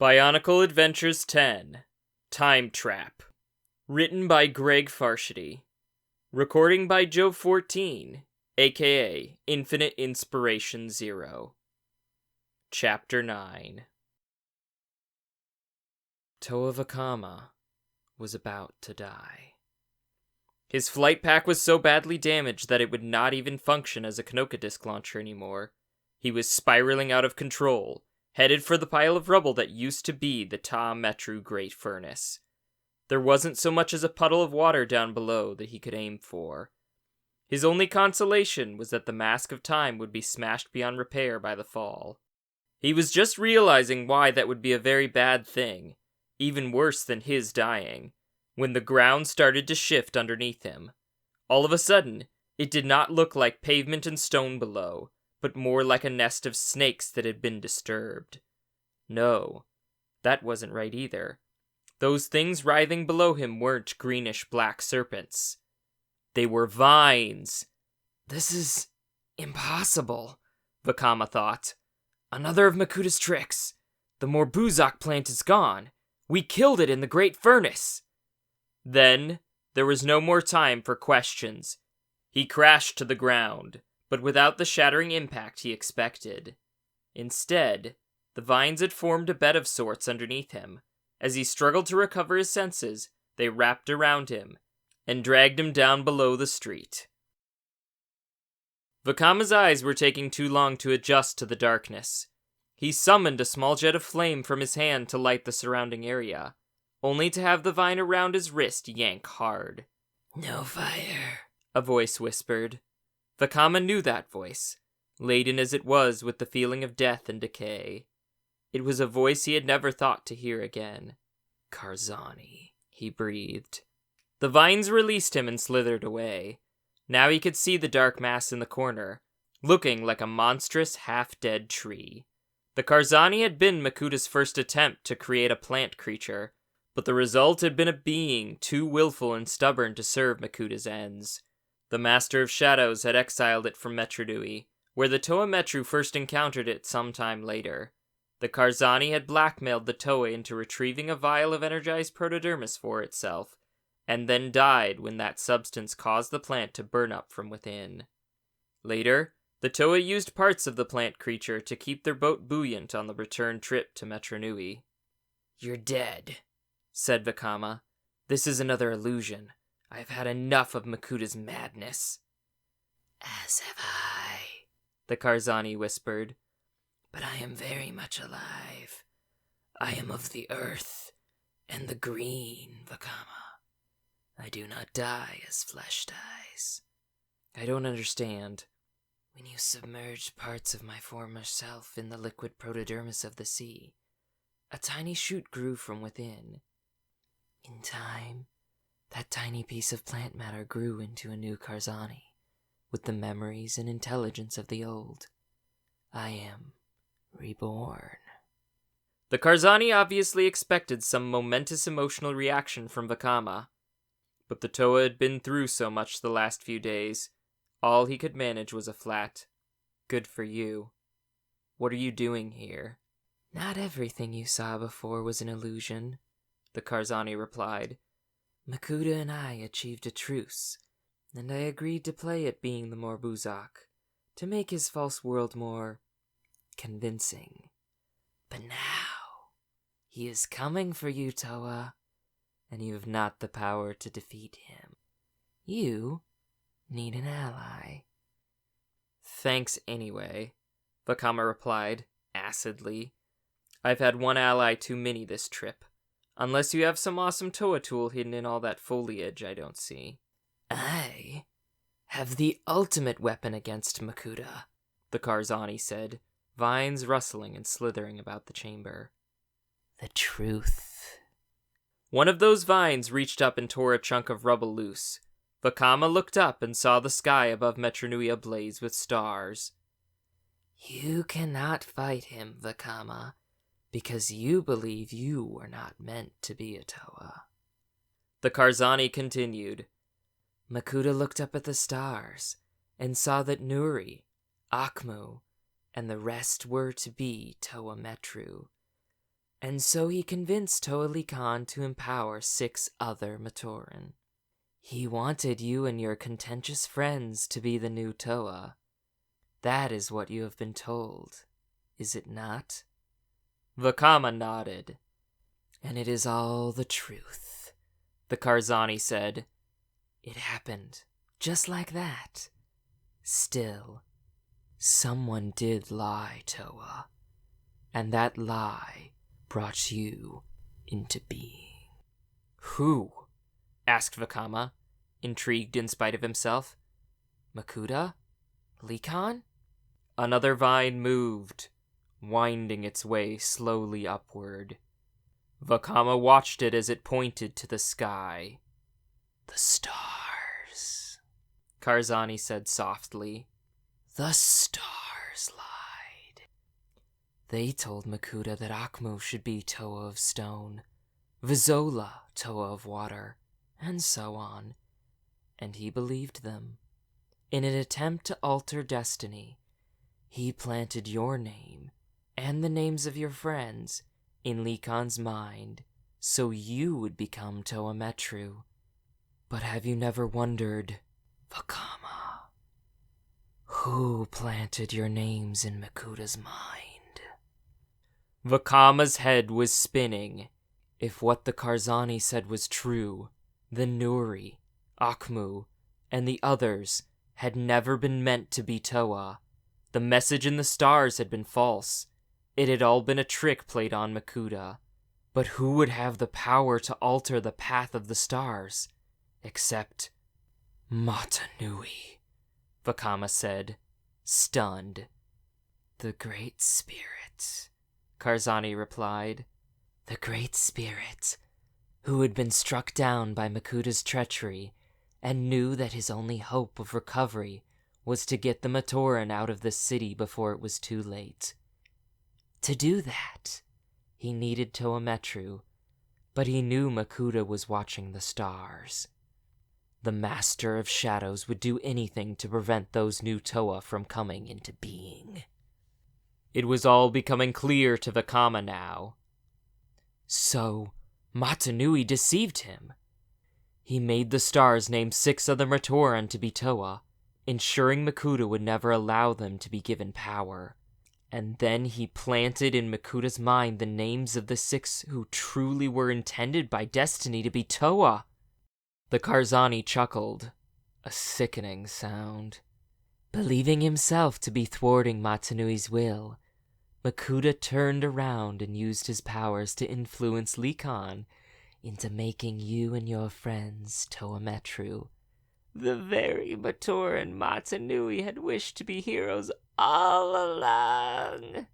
Bionicle Adventures 10 Time Trap. Written by Greg Farshidi. Recording by Joev14, aka Infinite Inspiration 0. Chapter 9. Toa Vakama was about to die. His flight pack was so badly damaged that it would not even function as a Kanoka disc launcher anymore. He was spiraling out of control, headed for the pile of rubble that used to be the Ta Metru Great Furnace. There wasn't so much as a puddle of water down below that he could aim for. His only consolation was that the Mask of Time would be smashed beyond repair by the fall. He was just realizing why that would be a very bad thing, even worse than his dying, when the ground started to shift underneath him. All of a sudden, it did not look like pavement and stone below, but more like a nest of snakes that had been disturbed. No, that wasn't right either. Those things writhing below him weren't greenish-black serpents. They were vines. This is impossible, Vakama thought. Another of Makuta's tricks. The Morbuzak plant is gone. We killed it in the Great Furnace. Then, there was no more time for questions. He crashed to the ground, but without the shattering impact he expected. Instead, the vines had formed a bed of sorts underneath him. As he struggled to recover his senses, they wrapped around him and dragged him down below the street. Vakama's eyes were taking too long to adjust to the darkness. He summoned a small jet of flame from his hand to light the surrounding area, only to have the vine around his wrist yank hard. "No fire," a voice whispered. Vakama knew that voice, laden as it was with the feeling of death and decay. It was a voice he had never thought to hear again. "Karzani," he breathed. The vines released him and slithered away. Now he could see the dark mass in the corner, looking like a monstrous, half-dead tree. The Karzani had been Makuta's first attempt to create a plant creature, but the result had been a being too willful and stubborn to serve Makuta's ends. The Master of Shadows had exiled it from Metronui, where the Toa Metru first encountered it some time later. The Karzani had blackmailed the Toa into retrieving a vial of energized protodermis for itself, and then died when that substance caused the plant to burn up from within. Later, the Toa used parts of the plant creature to keep their boat buoyant on the return trip to Metronui. "You're dead," said Vakama. "This is another illusion. I've had enough of Makuta's madness." "As have I," the Karzani whispered. "But I am very much alive. I am of the earth and the green, Vakama. I do not die as flesh dies." "I don't understand." "When you submerged parts of my former self in the liquid protodermis of the sea, a tiny shoot grew from within. In time, that tiny piece of plant matter grew into a new Karzani, with the memories and intelligence of the old. I am reborn." The Karzani obviously expected some momentous emotional reaction from Vakama, but the Toa had been through so much the last few days, all he could manage was a flat, "Good for you. What are you doing here?" "Not everything you saw before was an illusion," the Karzani replied. "Makuta and I achieved a truce, and I agreed to play at being the Morbuzak, to make his false world more convincing. But now, he is coming for you, Toa, and you have not the power to defeat him. You need an ally." "Thanks anyway," Vakama replied, acidly. "I've had one ally too many this trip. Unless you have some awesome Toa tool hidden in all that foliage I don't see." "I have the ultimate weapon against Makuta," the Karzani said, vines rustling and slithering about the chamber. "The truth." One of those vines reached up and tore a chunk of rubble loose. Vakama looked up and saw the sky above Metronui ablaze with stars. "You cannot fight him, Vakama, because you believe you were not meant to be a Toa." The Karzani continued. "Makuta looked up at the stars and saw that Nuri, Akmu, and the rest were to be Toa Metru. And so he convinced Toa Likan to empower 6 other Matoran. He wanted you and your contentious friends to be the new Toa. That is what you have been told, is it not? Vakama nodded. And it is all the truth, the Karzani said. It happened, just like that. Still, someone did lie, Toa. And that lie brought you into being. Who? Asked Vakama, intrigued in spite of himself. Makuta? Likan? Another vine moved, winding its way slowly upward. Vakama watched it as it pointed to the sky. The stars, Karzani said softly. The stars lied. They told Makuta that Akmu should be Toa of stone, Vizola Toa of water, and so on. And he believed them. In an attempt to alter destiny, he planted your name, and the names of your friends, in Likan's mind, so you would become Toa Metru. But have you never wondered, Vakama, who planted your names in Makuta's mind? Vakama's head was spinning. If what the Karzani said was true, then Nuri, Akmu, and the others had never been meant to be Toa. The message in the stars had been false. It had all been a trick played on Makuta. But who would have the power to alter the path of the stars? Except Matanui, Vakama said, stunned. The Great Spirit, Karzani replied. The Great Spirit, who had been struck down by Makuta's treachery and knew that his only hope of recovery was to get the Matoran out of the city before it was too late. To do that, he needed Toa Metru, but he knew Makuta was watching the stars. The Master of Shadows would do anything to prevent those new Toa from coming into being. It was all becoming clear to Vakama now. So, Matanui deceived him. He made the stars name 6 other Matoran to be Toa, ensuring Makuta would never allow them to be given power. And then he planted in Makuta's mind the names of the 6 who truly were intended by destiny to be Toa. The Karzani chuckled, a sickening sound. Believing himself to be thwarting Matanui's will, Makuta turned around and used his powers to influence Likan into making you and your friends Toa Metru, the very Matoran Matanui had wished to be heroes all along.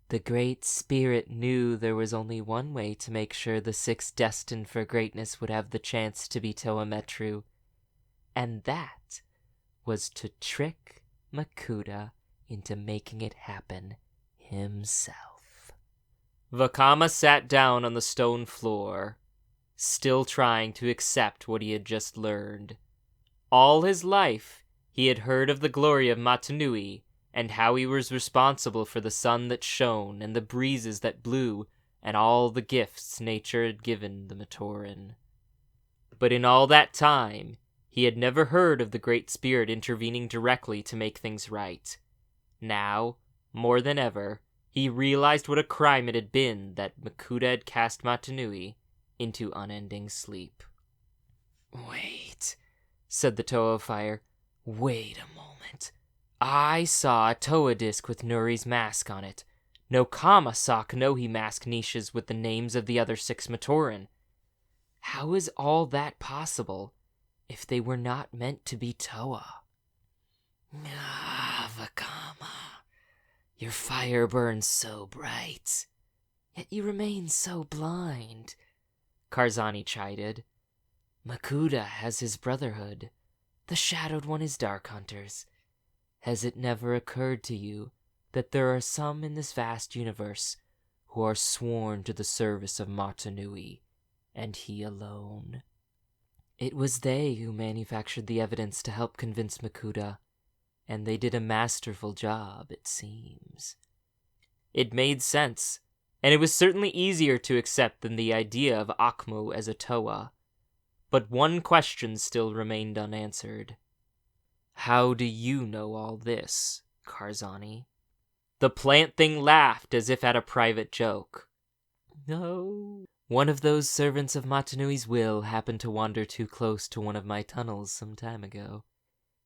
The Great Spirit knew there was only one way to make sure the 6 destined for greatness would have the chance to be Toa Metru, and that was to trick Makuta into making it happen himself. Vakama sat down on the stone floor, still trying to accept what he had just learned. All his life, he had heard of the glory of Matanui, and how he was responsible for the sun that shone, and the breezes that blew, and all the gifts nature had given the Matoran. But in all that time, he had never heard of the Great Spirit intervening directly to make things right. Now, more than ever, he realized what a crime it had been that Makuta had cast Matanui into unending sleep. Wait, said the Toa of Fire. Wait a moment. I saw a Toa disc with Nuri's mask on it. No Kama saw Kanohi mask niches with the names of the other 6 Matoran. How is all that possible if they were not meant to be Toa? Vakama, your fire burns so bright, yet you remain so blind, Karzani chided. Makuta has his brotherhood. The Shadowed One is Dark Hunters. Has it never occurred to you that there are some in this vast universe who are sworn to the service of Matanui, and he alone? It was they who manufactured the evidence to help convince Makuta, and they did a masterful job, it seems. It made sense. and it was certainly easier to accept than the idea of Akmo as a Toa. But one question still remained unanswered. How do you know all this, Karzani? The plant thing laughed as if at a private joke. No. One of those servants of Matanui's will happened to wander too close to one of my tunnels some time ago.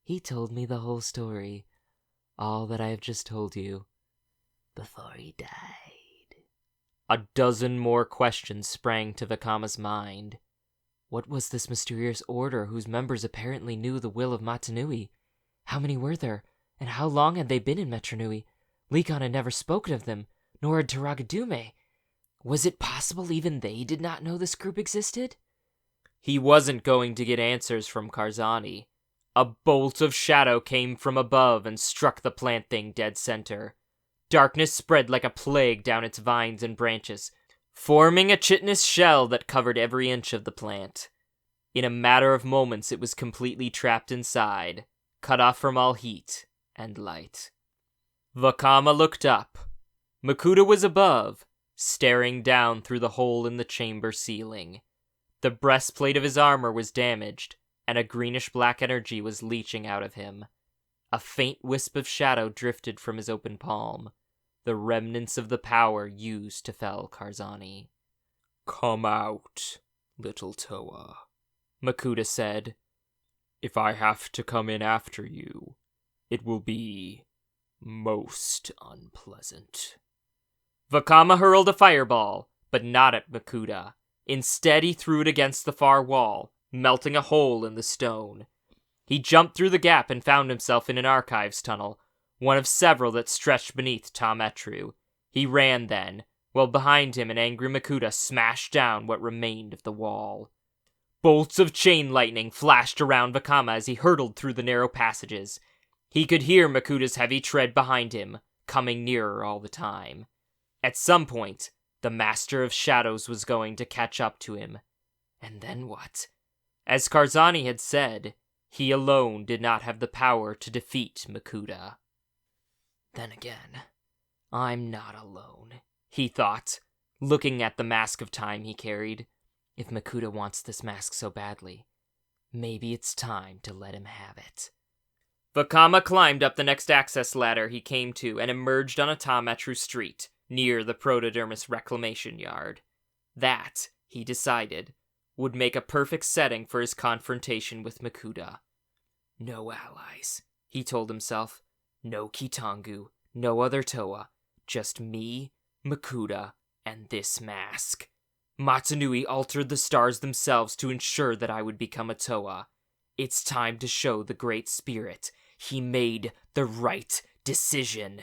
He told me the whole story, all that I have just told you, before he died. A dozen more questions sprang to Vakama's mind. What was this mysterious order whose members apparently knew the will of Matanui? How many were there, and how long had they been in Metronui? Likon had never spoken of them, nor had Taragadume. Was it possible even they did not know this group existed? He wasn't going to get answers from Karzani. A bolt of shadow came from above and struck the plant thing dead center. Darkness spread like a plague down its vines and branches, forming a chitinous shell that covered every inch of the plant. In a matter of moments, it was completely trapped inside, cut off from all heat and light. Vakama looked up. Makuta was above, staring down through the hole in the chamber ceiling. The breastplate of his armor was damaged, and a greenish-black energy was leaching out of him. A faint wisp of shadow drifted from his open palm, the remnants of the power used to fell Karzani. "Come out, little Toa," Makuta said. "If I have to come in after you, it will be most unpleasant." Vakama hurled a fireball, but not at Makuta. Instead, he threw it against the far wall, melting a hole in the stone. He jumped through the gap and found himself in an archives tunnel, one of several that stretched beneath Ta-Metru. He ran then, while behind him an angry Makuta smashed down what remained of the wall. Bolts of chain lightning flashed around Vakama as he hurtled through the narrow passages. He could hear Makuta's heavy tread behind him, coming nearer all the time. At some point, the Master of Shadows was going to catch up to him. And then what? As Karzani had said, he alone did not have the power to defeat Makuta. Then again, I'm not alone, he thought, looking at the mask of time he carried. If Makuta wants this mask so badly, maybe it's time to let him have it. Vakama climbed up the next access ladder he came to and emerged on a Ta-Metru street, near the Protodermis reclamation yard. That, he decided, would make a perfect setting for his confrontation with Makuta. No allies, he told himself. No Kitangu, no other Toa, just me, Makuta, and this mask. Matanui altered the stars themselves to ensure that I would become a Toa. It's time to show the Great Spirit he made the right decision.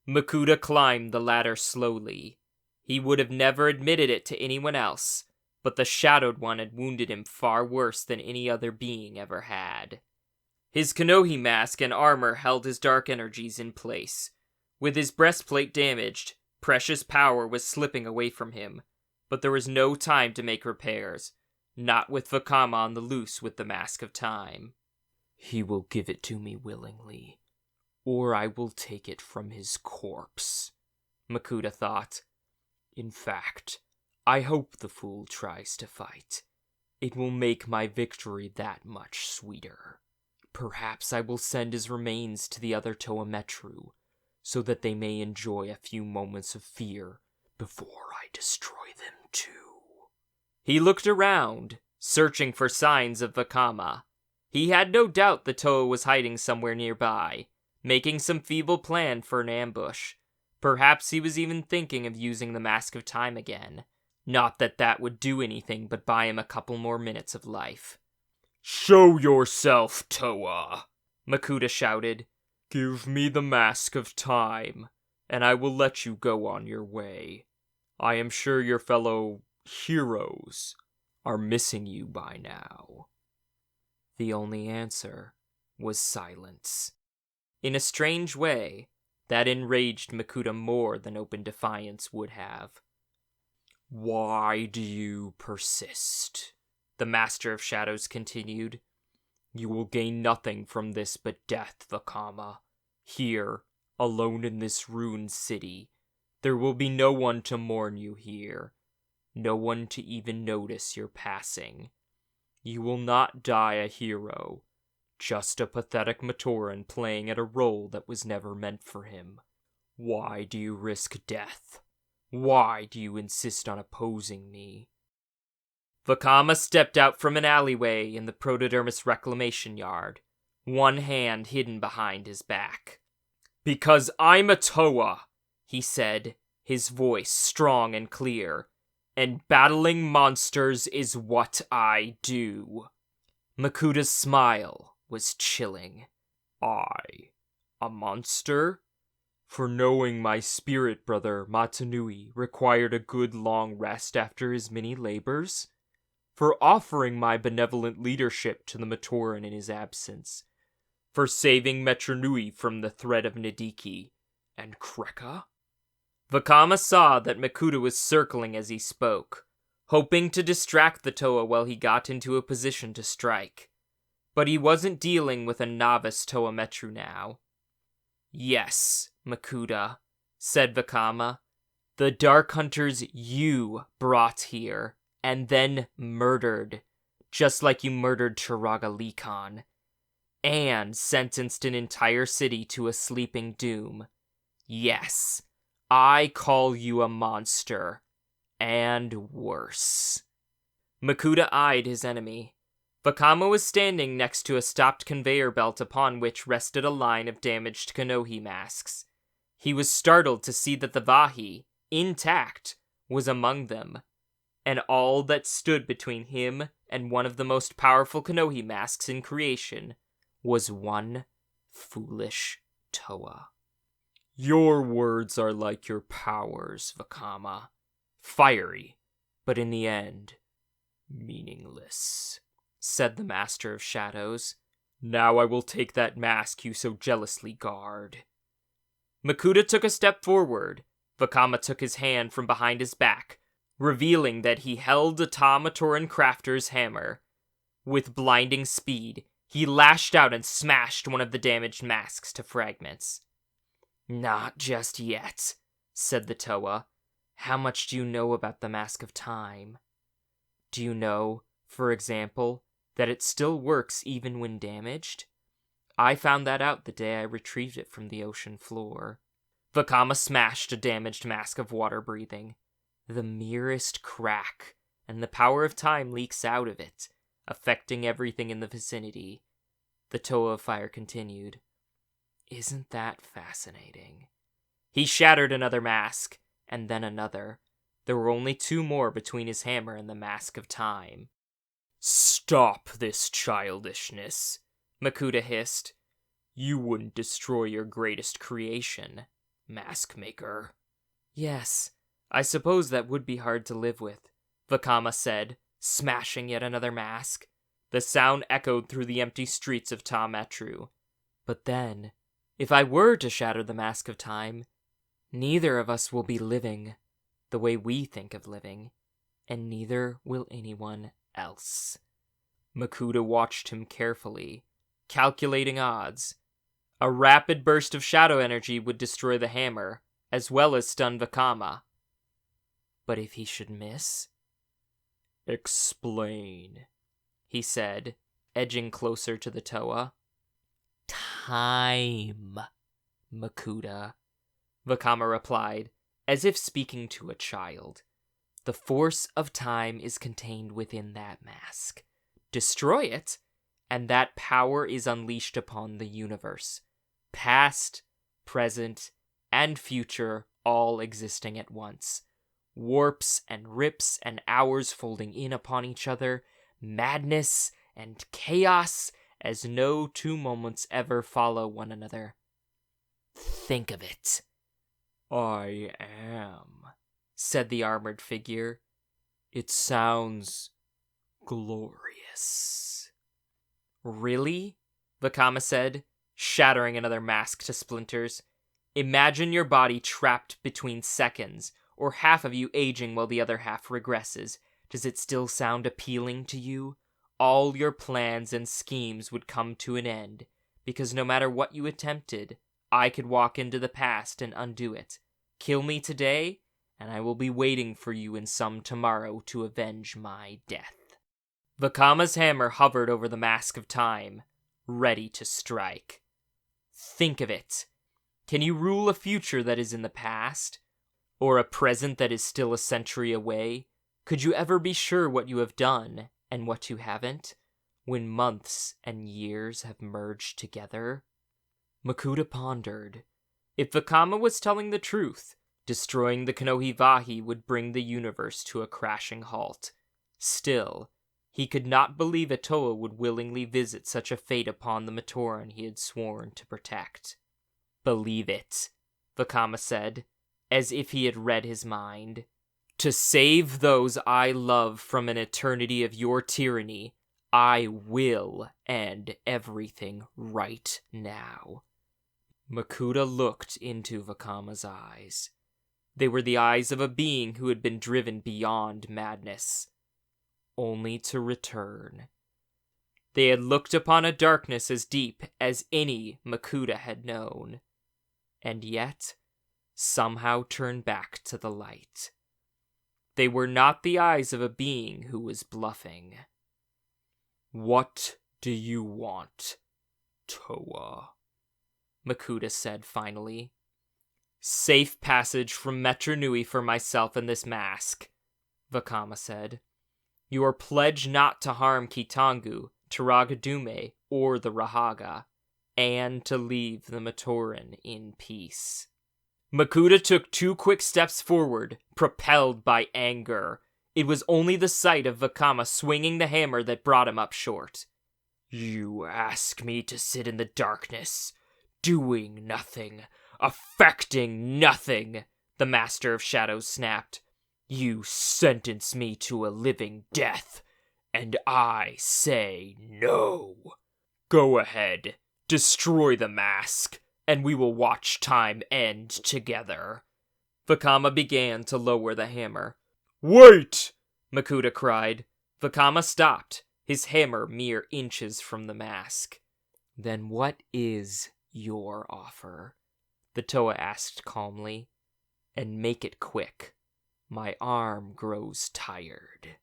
Makuta climbed the ladder slowly. He would have never admitted it to anyone else, but the Shadowed One had wounded him far worse than any other being ever had. His Konohi mask and armor held his dark energies in place. With his breastplate damaged, precious power was slipping away from him, but there was no time to make repairs, not with Vakama on the loose with the Mask of Time. He will give it to me willingly, or I will take it from his corpse, Makuta thought. In fact, I hope the fool tries to fight. It will make my victory that much sweeter. Perhaps I will send his remains to the other Ta-Metru, so that they may enjoy a few moments of fear before I destroy them too. He looked around, searching for signs of Vakama. He had no doubt the Toa was hiding somewhere nearby, making some feeble plan for an ambush. Perhaps he was even thinking of using the Mask of Time again. Not that that would do anything but buy him a couple more minutes of life. "Show yourself, Toa!" Makuta shouted. "Give me the Mask of Time, and I will let you go on your way. I am sure your fellow heroes are missing you by now." The only answer was silence. In a strange way, that enraged Makuta more than open defiance would have. "Why do you persist?" the Master of Shadows continued. "You will gain nothing from this but death, Vakama. Here, alone in this ruined city. There will be no one to mourn you here, no one to even notice your passing. You will not die a hero, just a pathetic Matoran playing at a role that was never meant for him. Why do you risk death? Why do you insist on opposing me?" Vakama stepped out from an alleyway in the Protodermis reclamation yard, one hand hidden behind his back. "Because I'm a Toa," he said, his voice strong and clear, "and battling monsters is what I do." Makuda's smile was chilling. "I, a monster? For knowing my spirit brother Matanui required a good long rest after his many labors? For offering my benevolent leadership to the Matoran in his absence? For saving Metronui from the threat of Nadiki and Kreka?" Vakama saw that Makuda was circling as he spoke, hoping to distract the Toa while he got into a position to strike. But he wasn't dealing with a novice Toa Metru now. "Yes, Makuda," said Vakama. "The Dark Hunters you brought here, and then murdered, just like you murdered Chiraga Likhan, and sentenced an entire city to a sleeping doom. Yes, I call you a monster, and worse." Makuda eyed his enemy. Vakama was standing next to a stopped conveyor belt upon which rested a line of damaged Kanohi masks. He was startled to see that the Vahi, intact, was among them, and all that stood between him and one of the most powerful Kanohi masks in creation was one foolish Toa. "Your words are like your powers, Vakama. Fiery, but in the end, meaningless," said the Master of Shadows. "Now I will take that mask you so jealously guard." Makuda took a step forward. Vakama took his hand from behind his back, revealing that he held a Matoran crafter's hammer. With blinding speed, he lashed out and smashed one of the damaged masks to fragments. "Not just yet," said the Toa. "How much do you know about the Mask of Time? Do you know, for example, that it still works even when damaged? I found that out the day I retrieved it from the ocean floor." Vakama smashed a damaged mask of water breathing. The merest crack, and the power of time leaks out of it, affecting everything in the vicinity. The Toa of Fire continued. "Isn't that fascinating?" He shattered another mask, and then another. There were only two more between his hammer and the Mask of Time. "Stop this childishness," Makuda hissed. "You wouldn't destroy your greatest creation, Mask Maker." "Yes, I suppose that would be hard to live with," Vakama said, smashing yet another mask. The sound echoed through the empty streets of Ta Metru. "But then, if I were to shatter the Mask of Time, neither of us will be living the way we think of living, and neither will anyone else." Makuda watched him carefully, calculating odds. A rapid burst of shadow energy would destroy the hammer, as well as stun Vakama. But if he should miss? "Explain," he said, edging closer to the Toa. "Time, Makuda," Vakama replied, as if speaking to a child. "The force of time is contained within that mask. Destroy it, and that power is unleashed upon the universe. Past, present, and future all existing at once. Warps and rips and hours folding in upon each other. Madness and chaos as no two moments ever follow one another. Think of it." "I am," said the armored figure. "It sounds glorious." "Really?" Vakama said, shattering another mask to splinters. "Imagine your body trapped between seconds, or half of you aging while the other half regresses. Does it still sound appealing to you? All your plans and schemes would come to an end, because no matter what you attempted, I could walk into the past and undo it. Kill me today, and I will be waiting for you in some tomorrow to avenge my death. Vakama's hammer hovered over the mask of time, ready to strike. Think of it. Can you rule a future that is in the past? Or a present that is still a century away? Could you ever be sure what you have done and what you haven't, when months and years have merged together? Makuta pondered. If Vakama was telling the truth, destroying the Konohivahi would bring the universe to a crashing halt. Still, he could not believe Atoa would willingly visit such a fate upon the Matoran he had sworn to protect. Believe it, Vakama said, as if he had read his mind. To save those I love from an eternity of your tyranny, I will end everything right now. Makuta looked into Vakama's eyes. They were the eyes of a being who had been driven beyond madness, only to return. They had looked upon a darkness as deep as any Makuta had known, and yet somehow turned back to the light. They were not the eyes of a being who was bluffing. "What do you want, Toa?" Makuta said finally. "Safe passage from Metru Nui for myself and this mask," Vakama said. "You are pledged not to harm Kitangu, Taragadume, or the Rahaga, and to leave the Matoran in peace." Makuta took 2 quick steps forward, propelled by anger. It was only the sight of Vakama swinging the hammer that brought him up short. "You ask me to sit in the darkness, doing nothing, affecting nothing," the Master of Shadows snapped. "You sentence me to a living death, and I say no. Go ahead, destroy the mask, and we will watch time end together." Vakama began to lower the hammer. "Wait!" Makuta cried. Vakama stopped, his hammer mere inches from the mask. "Then what is your offer?" the Toa asked calmly. "And make it quick. My arm grows tired."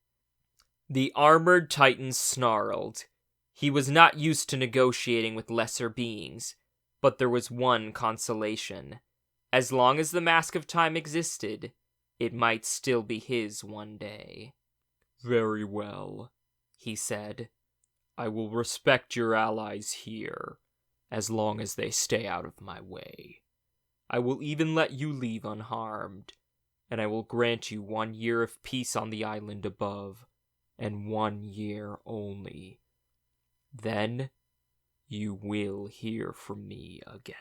The armored titan snarled. He was not used to negotiating with lesser beings, but there was one consolation. As long as the Mask of Time existed, it might still be his one day. "Very well," he said. "I will respect your allies here, as long as they stay out of my way. I will even let you leave unharmed, and I will grant you 1 year of peace on the island above, and 1 year only. Then you will hear from me again."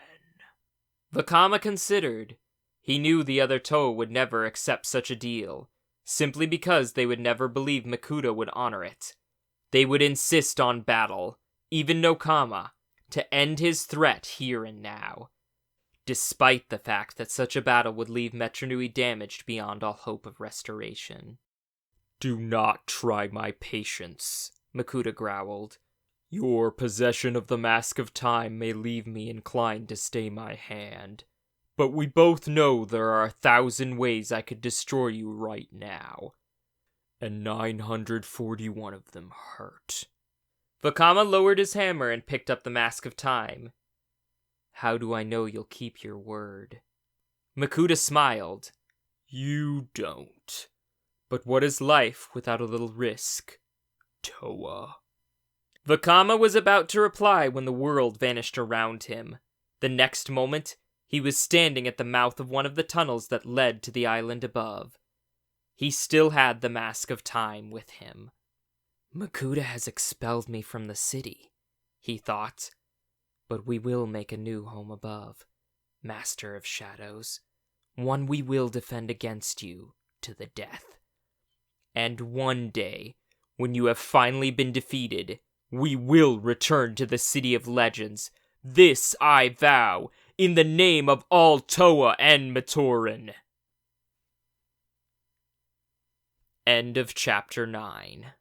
Vakama considered. He knew the other Toa would never accept such a deal, simply because they would never believe Makuta would honor it. They would insist on battle, even Nokama, to end his threat here and now, despite the fact that such a battle would leave Metru Nui damaged beyond all hope of restoration. "Do not try my patience," Makuta growled. "Your possession of the Mask of Time may leave me inclined to stay my hand, but we both know there are 1,000 ways I could destroy you right now, and 941 of them hurt." Vakama lowered his hammer and picked up the Mask of Time. "How do I know you'll keep your word?" Makuta smiled. "You don't. But what is life without a little risk, Toa?" Vakama was about to reply when the world vanished around him. The next moment, he was standing at the mouth of one of the tunnels that led to the island above. He still had the Mask of Time with him. "Makuta has expelled me from the city," he thought. "But we will make a new home above, Master of Shadows. One we will defend against you to the death. And one day, when you have finally been defeated, we will return to the City of Legends. This I vow, in the name of all Toa and Matoran." End of Chapter 9.